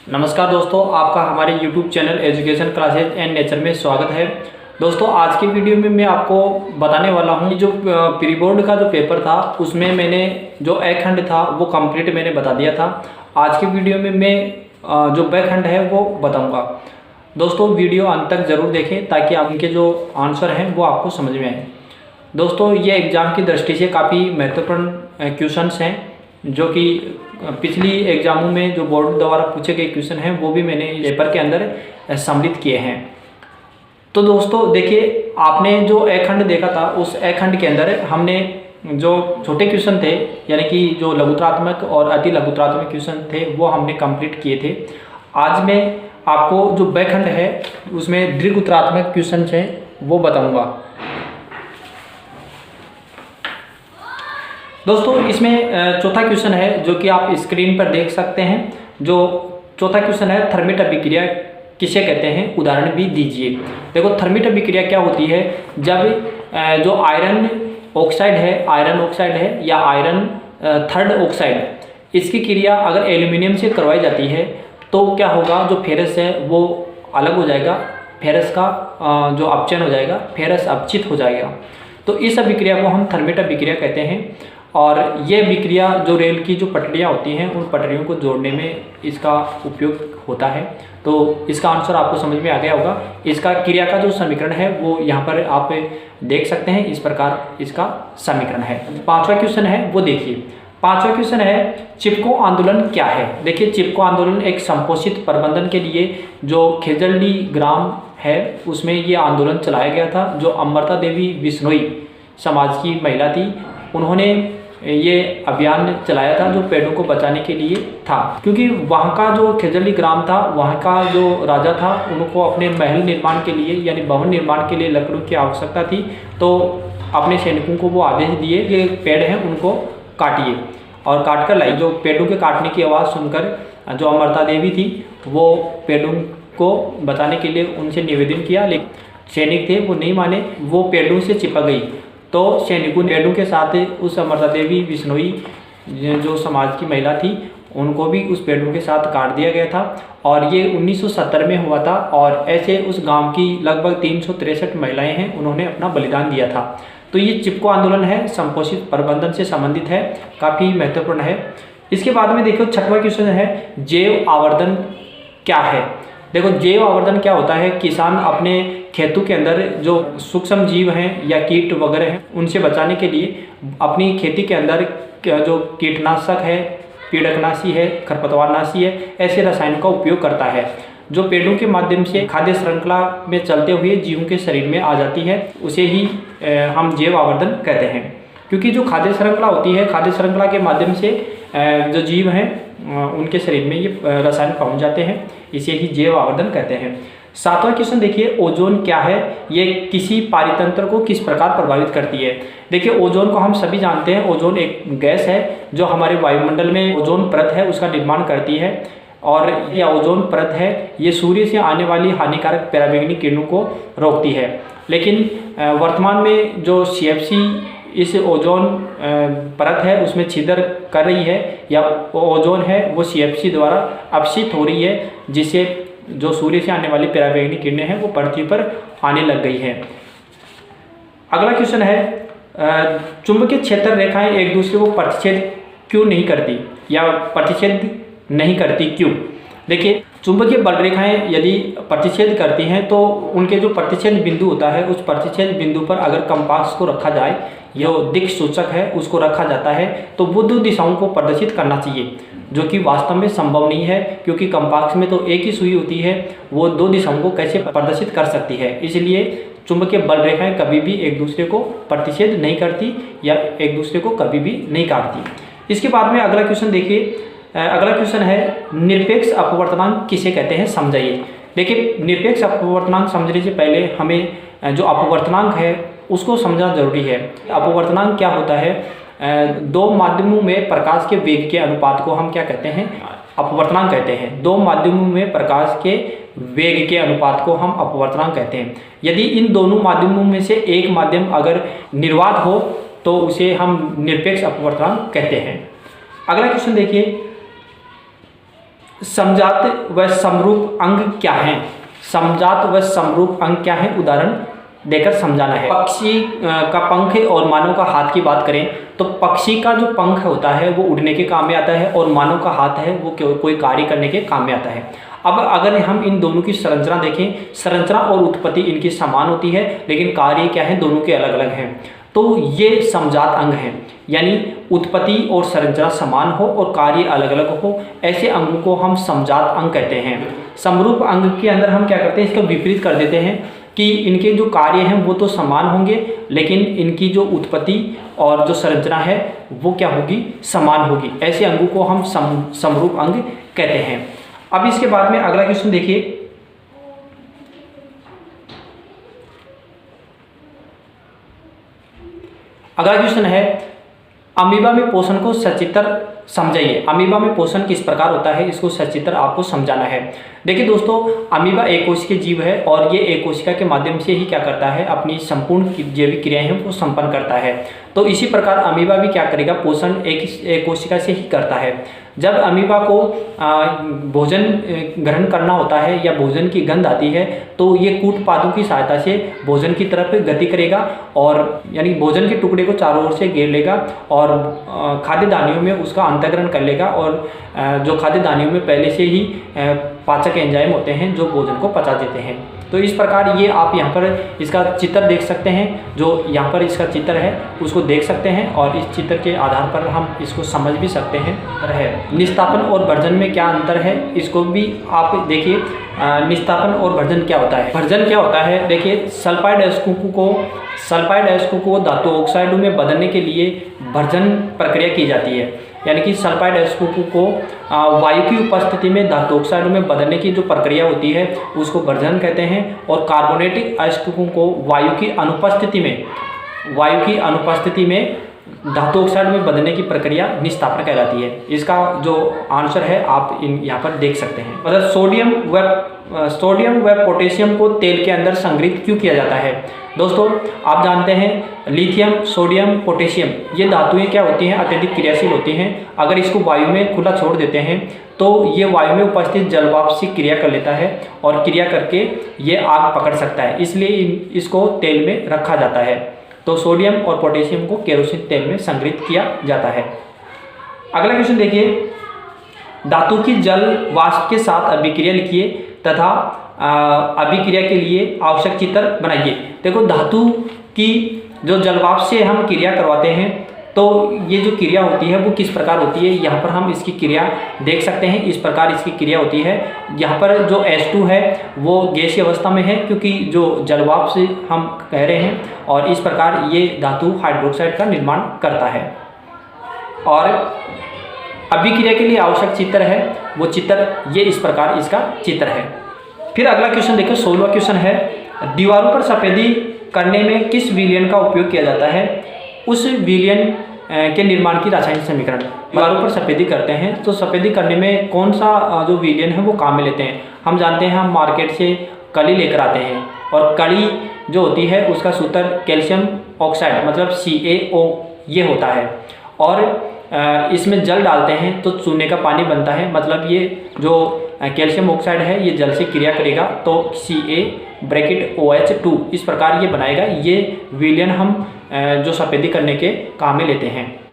नमस्कार दोस्तों, आपका हमारे YouTube channel education classes and nature में स्वागत है। दोस्तों, आज की वीडियो में मैं आपको बताने वाला हूं कि जो प्री बोर्ड का जो पेपर था उसमें मैंने जो एक खंड था वो कंप्लीट मैंने बता दिया था। आज की वीडियो में मैं जो बैक खंड है वो बताऊंगा। दोस्तों, वीडियो अंत तक ज़रूर देखें ताकि आपके जो आंसर हैं वो आपको समझ में आए। दोस्तों, ये एग्ज़ाम की दृष्टि से काफ़ी महत्वपूर्ण क्वेश्चंस हैं जो कि पिछली एग्जामों में जो बोर्ड द्वारा पूछे गए क्वेश्चन हैं वो भी मैंने पेपर के अंदर सम्मिलित किए हैं। तो दोस्तों देखिए, आपने जो एक खंड देखा था उस एक खंड के अंदर हमने जो छोटे क्वेश्चन थे यानी कि जो लघुत्रात्मक और अति लघुत्रात्मक क्वेश्चन थे वो हमने कंप्लीट किए थे। आज मैं आपको जो बैक खंड है उसमें दीर्घोत्तरात्मक क्वेश्चन हैं वो बताऊँगा। दोस्तों, इसमें चौथा क्वेश्चन है जो कि आप स्क्रीन पर देख सकते हैं। जो चौथा क्वेश्चन है, थर्मिट अभिक्रिया किसे कहते हैं, उदाहरण भी दीजिए। देखो, थर्मिट अभिक्रिया क्या होती है, जब जो आयरन ऑक्साइड है या आयरन थर्ड ऑक्साइड, इसकी क्रिया अगर एल्यूमिनियम से करवाई जाती है तो क्या होगा, जो फेरस है वो अलग हो जाएगा, फेरस का जो अपचयन हो जाएगा, फेरस अपचित हो जाएगा। तो इस अभिक्रिया को हम थर्मिट अभिक्रिया कहते हैं। और ये विक्रिया जो रेल की जो पटरियाँ होती हैं उन पटरियों को जोड़ने में इसका उपयोग होता है। तो इसका आंसर आपको समझ में आ गया होगा। इसका क्रिया का जो समीकरण है वो यहाँ पर आप देख सकते हैं, इस प्रकार इसका समीकरण है। पांचवा क्वेश्चन है वो देखिए। पांचवा क्वेश्चन है, चिपको आंदोलन क्या है। देखिए, चिपको आंदोलन एक संपोषित प्रबंधन के लिए जो खेजड़ली ग्राम है उसमें ये आंदोलन चलाया गया था। जो अमृता देवी बिश्नोई समाज की महिला थी, उन्होंने ये अभियान चलाया था जो पेड़ों को बचाने के लिए था। क्योंकि वहाँ का जो खेजड़ली ग्राम था, वहाँ का जो राजा था, उनको अपने महल निर्माण के लिए यानी भवन निर्माण के लिए लकड़ों की आवश्यकता थी। तो अपने सैनिकों को वो आदेश दिए कि पेड़ हैं उनको काटिए, और काट कर लाई। जो पेड़ों के काटने की आवाज़ सुनकर जो अमृता देवी थी वो पेड़ों को बचाने के लिए उनसे निवेदन किया, लेकिन सैनिक थे वो नहीं माने, वो पेड़ों से चिपक गई। तो सैनिकों ने पेड़ों के साथ उस अमृता देवी बिश्नोई जो समाज की महिला थी उनको भी उस पेड़ों के साथ काट दिया गया था। और ये 1970 में हुआ था। और ऐसे उस गांव की लगभग 363 महिलाएं हैं, उन्होंने अपना बलिदान दिया था। तो ये चिपको आंदोलन है, संपोषित प्रबंधन से संबंधित है, काफ़ी महत्वपूर्ण है। इसके बाद में देखो, छठवां क्वेश्चन है, जैव आवर्धन क्या है। देखो, जैव आवर्धन क्या होता है, किसान अपने खेतों के अंदर जो सूक्ष्म जीव हैं या कीट वगैरह हैं उनसे बचाने के लिए अपनी खेती के अंदर जो कीटनाशक है, पीड़कनाशी है, खरपतवारनाशी है, ऐसे रसायनों का उपयोग करता है जो पेड़ों के माध्यम से खाद्य श्रृंखला में चलते हुए जीवों के शरीर में आ जाती है। उसे ही हम जैव आवर्धन कहते हैं। क्योंकि जो खाद्य श्रृंखला होती है, खाद्य श्रृंखला के माध्यम से जो जीव हैं उनके शरीर में ये रसायन पहुंच जाते हैं, इसे ही जैव आवर्धन कहते हैं। सातवां क्वेश्चन देखिए, ओजोन क्या है, ये किसी पारितंत्र को किस प्रकार प्रभावित करती है। देखिए, ओजोन को हम सभी जानते हैं, ओजोन एक गैस है जो हमारे वायुमंडल में ओजोन परत है उसका निर्माण करती है। और यह ओजोन परत है ये सूर्य से आने वाली हानिकारक पराबैंगनी किरणों को रोकती है। लेकिन वर्तमान में जो CFC इस ओजोन परत है उसमें छिद्र कर रही है, या ओजोन है वो CFC द्वारा अपशित हो रही है, जिससे जो सूर्य से आने वाली पराबैंगनी किरणें हैं वो पृथ्वी पर आने लग गई है। अगला क्वेश्चन है, चुंबकीय क्षेत्र रेखाएं एक दूसरे को प्रतिच्छेद क्यों नहीं करती या प्रतिच्छेद नहीं करती, क्यों। देखिए, चुंबकीय बल रेखाएं यदि प्रतिच्छेद करती हैं तो उनके जो प्रतिच्छेद बिंदु होता है उस प्रतिच्छेद बिंदु पर अगर कंपास को रखा जाए, जो दिक् सूचक है उसको रखा जाता है, तो वो दो दिशाओं को प्रदर्शित करना चाहिए, जो कि वास्तव में संभव नहीं है। क्योंकि कंपास में तो एक ही सुई होती है, वो दो दिशाओं को कैसे प्रदर्शित कर सकती है। इसलिए चुंबकीय बल रेखाएं कभी भी एक दूसरे को प्रतिच्छेद नहीं करती या एक दूसरे को कभी भी नहीं काटती। इसके बाद में अगला क्वेश्चन देखिए। अगला क्वेश्चन है, निरपेक्ष अपवर्तनांक किसे कहते हैं, समझाइए। देखिए, निरपेक्ष अपवर्तनांक समझने से पहले हमें जो अपवर्तनांक है उसको समझना जरूरी है। अपवर्तनांक क्या होता है, दो माध्यमों में प्रकाश के वेग के अनुपात को हम क्या कहते हैं, अपवर्तनांक कहते हैं। दो माध्यमों में प्रकाश के वेग के अनुपात को हम अपवर्तनांक कहते हैं। यदि इन दोनों माध्यमों में से एक माध्यम अगर निर्वात हो तो उसे हम निरपेक्ष अपवर्तनांक कहते हैं। अगला क्वेश्चन देखिए, समजात व समरूप अंग क्या हैं? समजात व समरूप अंग क्या है, उदाहरण देकर समझाना है। पक्षी का पंख और मानव का हाथ की बात करें तो पक्षी का जो पंख होता है वो उड़ने के काम में आता है और मानव का हाथ है वो कोई कार्य करने के काम में आता है। अब अगर हम इन दोनों की संरचना देखें, संरचना और उत्पत्ति इनकी समान होती है लेकिन कार्य क्या है, दोनों के अलग अलग हैं। तो ये समजात अंग हैं, यानी उत्पत्ति और संरचना समान हो और कार्य अलग अलग हो, ऐसे अंगों को हम समजात अंग कहते हैं। समरूप अंग के अंदर हम क्या करते हैं, इसका विपरीत कर देते हैं कि इनके जो कार्य हैं वो तो समान होंगे लेकिन इनकी जो उत्पत्ति और जो संरचना है वो क्या होगी, समान होगी। ऐसे अंगों को हम समरूप अंग कहते हैं। अब इसके बाद में अगला क्वेश्चन देखिए, अगला क्वेश्चन है अमीबा में पोषण को सचित्र समझाइए। अमीबा में पोषण किस प्रकार होता है, इसको सचित्र आपको समझाना है। देखिए दोस्तों, अमीबा एक कोशिकीय जीव है और ये एक कोशिका के माध्यम से ही क्या करता है, अपनी संपूर्ण जैविक क्रियाएं हैं वो संपन्न करता है। तो इसी प्रकार अमीबा भी क्या करेगा, पोषण एक कोशिका से ही करता है। जब अमीबा को भोजन ग्रहण करना होता है या भोजन की गंध आती है तो ये कूट पादों की सहायता से भोजन की तरफ गति करेगा और यानी भोजन के टुकड़े को चारों ओर से घेर लेगा और खाद्य दानियों में उसका अंतःग्रहण कर लेगा और जो खाद्य दानियों में पहले से ही पाचक एंजाइम होते हैं जो भोजन को पचा देते हैं। तो इस प्रकार ये आप यहाँ पर इसका चित्र देख सकते हैं, जो यहाँ पर इसका चित्र है उसको देख सकते हैं और इस चित्र के आधार पर हम इसको समझ भी सकते हैं। निस्तापन और भर्जन में क्या अंतर है, इसको भी आप देखिए। निस्तापन और भर्जन क्या होता है, भर्जन क्या होता है, देखिए सल्फाइड अयस्कों को धातु ऑक्साइडों में बदलने के लिए भर्जन प्रक्रिया की जाती है। यानी कि सल्फाइड अयस्कों को वायु की उपस्थिति में धातु ऑक्साइडों में बदलने की जो प्रक्रिया होती है उसको भर्जन कहते हैं और कार्बोनेटिक अयस्कों को वायु की अनुपस्थिति में धातु ऑक्साइड में बदलने की प्रक्रिया निस्तापन कहलाती है। इसका जो आंसर है आप यहाँ पर देख सकते हैं। मतलब सोडियम व पोटेशियम को तेल के अंदर संग्रहित क्यों किया जाता है। दोस्तों आप जानते हैं लिथियम, सोडियम, पोटेशियम ये धातुएं क्या होती हैं, अत्यधिक क्रियाशील होती हैं। अगर इसको वायु में खुला छोड़ देते हैं तो ये वायु में उपस्थित जलवाष्प से क्रिया कर लेता है और क्रिया करके ये आग पकड़ सकता है, इसलिए इसको तेल में रखा जाता है। तो सोडियम और पोटेशियम को केरोसिन तेल में संग्रहित किया जाता है। अगला क्वेश्चन देखिए, धातु की जल वाष्प के साथ अभिक्रिया लिखिए तथा अभिक्रिया के लिए आवश्यक चित्र बनाइए। देखो धातु की जो जल वाष्प से हम क्रिया करवाते हैं तो ये जो क्रिया होती है वो किस प्रकार होती है, यहाँ पर हम इसकी क्रिया देख सकते हैं। इस प्रकार इसकी क्रिया होती है। यहाँ पर जो H2 है वो गैसीय अवस्था में है क्योंकि जो जलवाष्प से हम कह रहे हैं और इस प्रकार ये धातु हाइड्रोक्साइड का निर्माण करता है। और अभिक्रिया के लिए आवश्यक चित्र है वो चित्र ये इस प्रकार इसका चित्र है। फिर अगला क्वेश्चन देखो, 16वां क्वेश्चन है, दीवारों पर सफेदी करने में किस विलयन का उपयोग किया जाता है, उस विलयन के निर्माण की रासायनिक समीकरण। दीवारों पर सफेदी करते हैं तो सफेदी करने में कौन सा जो विलयन है वो काम में लेते हैं। हम जानते हैं हम मार्केट से कली लेकर आते हैं और कली जो होती है उसका सूत्र कैल्शियम ऑक्साइड मतलब CaO ये होता है और इसमें जल डालते हैं तो चूने का पानी बनता है। मतलब ये जो कैल्शियम ऑक्साइड है ये जल से क्रिया करेगा तो CaOH2 इस प्रकार ये बनाएगा। ये विलयन हम जो सफेदी करने के काम में लेते हैं।